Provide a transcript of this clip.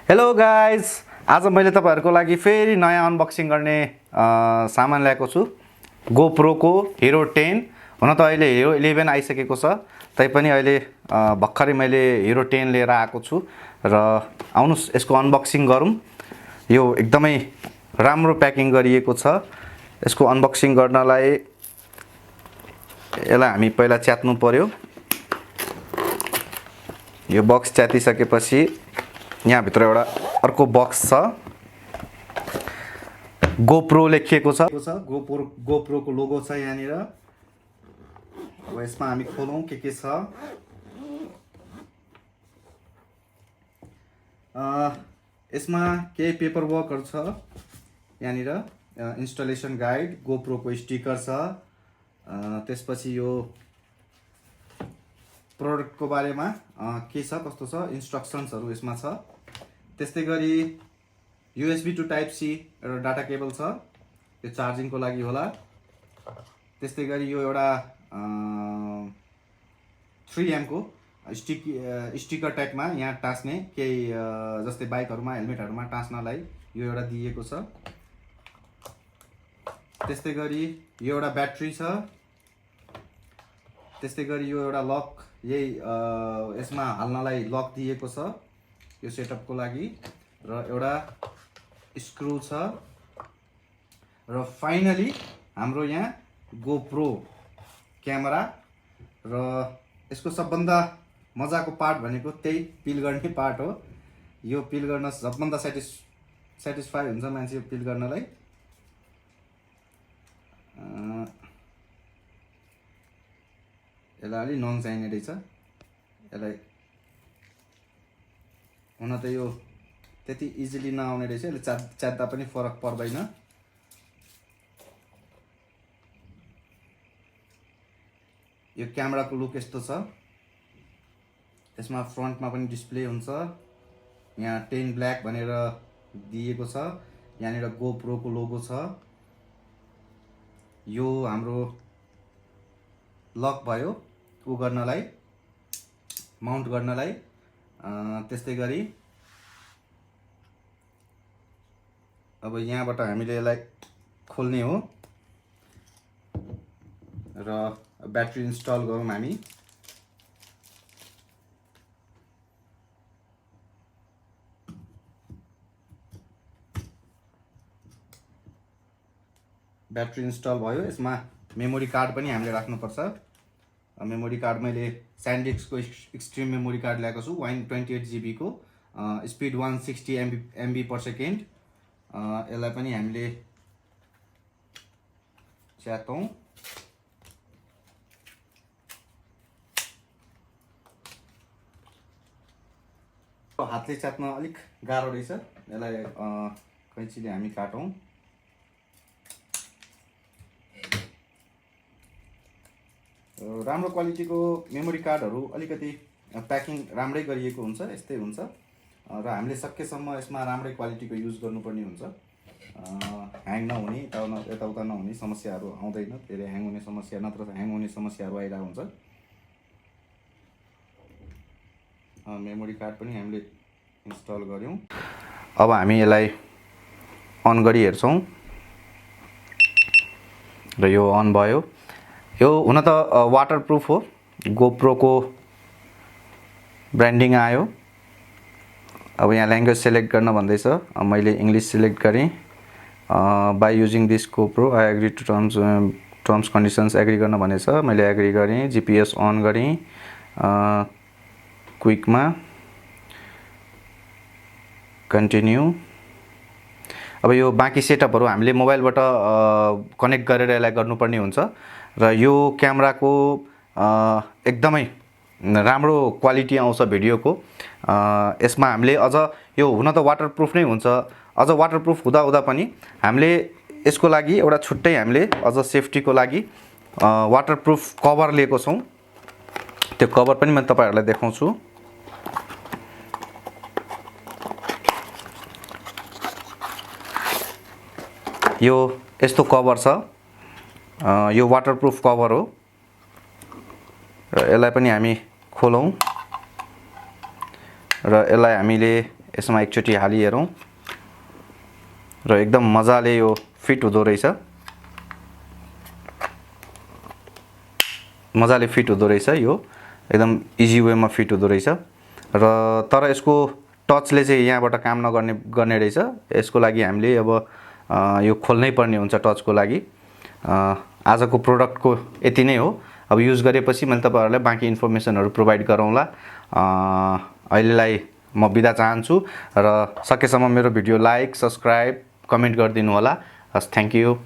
Hello guys, आज मैले तपाईहरुको लागि फेरि नयाँ अनबक्सिङ गर्ने सामान ल्याएको छु। गोप्रोको हिरो 10 हुन त अहिले हिरो 11 आइसकेको छ, तैपनि अहिले भर्खरै मैले हिरो 10 लिएर आएको छु र आउनुस् यसको अनबक्सिङ गरौँ। यो एकदमै राम्रो प्याकिङ गरिएको छ। यसको अनबक्सिङ गर्नलाई यसलाई हामी पहिला च्यात्नु पर्यो। यो बक्स च्यातिसकेपछि यहाँ भित्र एउटा अर्को बक्स छ, गोप्रो लेखिएको छ। गोप्रोको लोगो छ यहाँनिर। अब यसमा हामी खोलौँ के छ। यसमा केही पेपर वर्कहरु छ यहाँनिर। इन्स्टलेसन गाइड, गोप्रोको स्टिकर छ, त्यसपछि यो प्रोडक्टको बारेमा के छ कस्तो छ इन्स्ट्रक्सन्सहरु यसमा छ। त्यस्तै गरी USB to टाइप C एउटा डाटा केबल छ, यो चार्जिङको लागि होला। त्यस्तै गरी यो एउटा 3M को स्टिकर टाइपमा यहाँ टास्ने केही जस्तै बाइकहरुमा हेलमेटहरुमा टास्नलाई यो एउटा दिएको छ। त्यस्तै गरी यो एउटा ब्याट्री छ। त्यस्तै गरी यो एउटा लक, यही यसमा हाल्नलाई लक दिएको छ यो सेटअपको लागि, र एउटा स्क्रु छ। र फाइनली हाम्रो यहाँ गोप्रो क्यामेरा, र यसको सबभन्दा मजाको पार्ट भनेको त्यही पिल गर्ने पार्ट हो। यो पिल गर्न सबभन्दा सेटिस्फाई हुन्छ मान्छे यो पिल गर्नलाई। यसलाई अलि नङ चाहिने रहेछ। यसलाई हुन त यो त्यति इजिली नआउने रहेछ, यसले च्यात्दा पनि फरक पर्दैन। यो क्यामेराको लुक यस्तो छ। यसमा फ्रन्टमा पनि डिस्प्ले हुन्छ। यहाँ 10 ब्ल्याक भनेर दिएको छ। यहाँनिर गोप्रोको लोगो छ। यो हाम्रो लक भयो उ गर्नलाई, माउन्ट गर्नलाई। त्यस्तै गरी अब यहाँबाट हामीले यसलाई खोल्ने हो र ब्याट्री इन्स्टल गरौँ हामी। ब्याट्री इन्स्टल भयो। यसमा मेमोरी कार्ड पनि हामीले राख्नुपर्छ। मेमोरी कार्ड मैले स्यान्डिस्कको एक्सट्रिम मेमोरी कार्ड ल्याएको छु, 128 GB को, स्पिड 160 MB/s। यसलाई पनि हामीले च्यातौँ। हातले च्यात्न अलिक गाह्रो रहेछ, यसलाई कैँचीले हामी काटौँ। राम्रो क्वालिटीको मेमोरी कार्डहरु अलिकति प्याकिङ राम्रै गरिएको हुन्छ, यस्तै हुन्छ। र हामीले सकेसम्म यसमा राम्रै क्वालिटीको युज गर्नुपर्ने हुन्छ। ह्याङ नहुने, यताउता नहुने समस्याहरू आउँदैन। धेरै ह्याङ हुने समस्या नत्र ह्याङ हुने समस्याहरू आइरहेको हुन्छ। मेमोरी कार्ड पनि हामीले इन्स्टल गर्यौं। अब हामी यसलाई अन गरी हेर्छौं र यो अन भयो। यो हुन त वाटरप्रुफ हो, गोप्रोको ब्रान्डिङ आयो। अब यहाँ ल्याङ्ग्वेज सेलेक्ट गर्न भन्दैछ, मैले इङ्ग्लिस सेलेक्ट गरेँ। By using this GoPro I agree to terms conditions agree गर्न भनेछ, मैले एग्री गरेँ। GPS अन गरेँ क्विकमा, कन्टिन्यू। अब यो बाँकी सेटअपहरू हामीले मोबाइलबाट कनेक्ट गरेर यसलाई गर्नुपर्ने हुन्छ। र यो क्यामेराको एकदमै राम्रो क्वालिटी आउँछ भिडियोको। यसमा हामीले अझ यो हुन त वाटरप्रुफ नै हुन्छ, अझ वाटरप्रुफ हुँदा पनि हामीले यसको लागि एउटा छुट्टै हामीले अझ सेफ्टीको लागि वाटरप्रुफ कभर लिएको छौँ। त्यो कभर पनि म तपाईहरुलाई देखाउँछु। यो यस्तो कभर छ, यो वाटरप्रुफ कभर हो। र यसलाई पनि हामी खोलौँ र यसलाई हामीले यसमा एकचोटि हाली हेरौँ र एकदम मजाले यो फिट हुँदो रहेछ। मजाले फिट हुँदो रहेछ, यो एकदम इजी वेमा फिट हुँदो रहेछ र तर यसको टचले चाहिँ यहाँबाट काम गर्ने रहेछ। यसको लागि हामीले अब यो खोल्नै पर्ने हुन्छ टचको लागि। आजको प्रोडक्टको यति नै हो। अब युज गरेपछि मैले तपाईहरुलाई बाँकी इन्फर्मेसनहरु प्रोभाइड गरौँला। अहिलेलाई म बिदा चाहन्छु र सकेसम्म मेरो भिडियो लाइक, सब्स्क्राइब, कमेन्ट गरिदिनु होला। हस्, थ्यांक यू।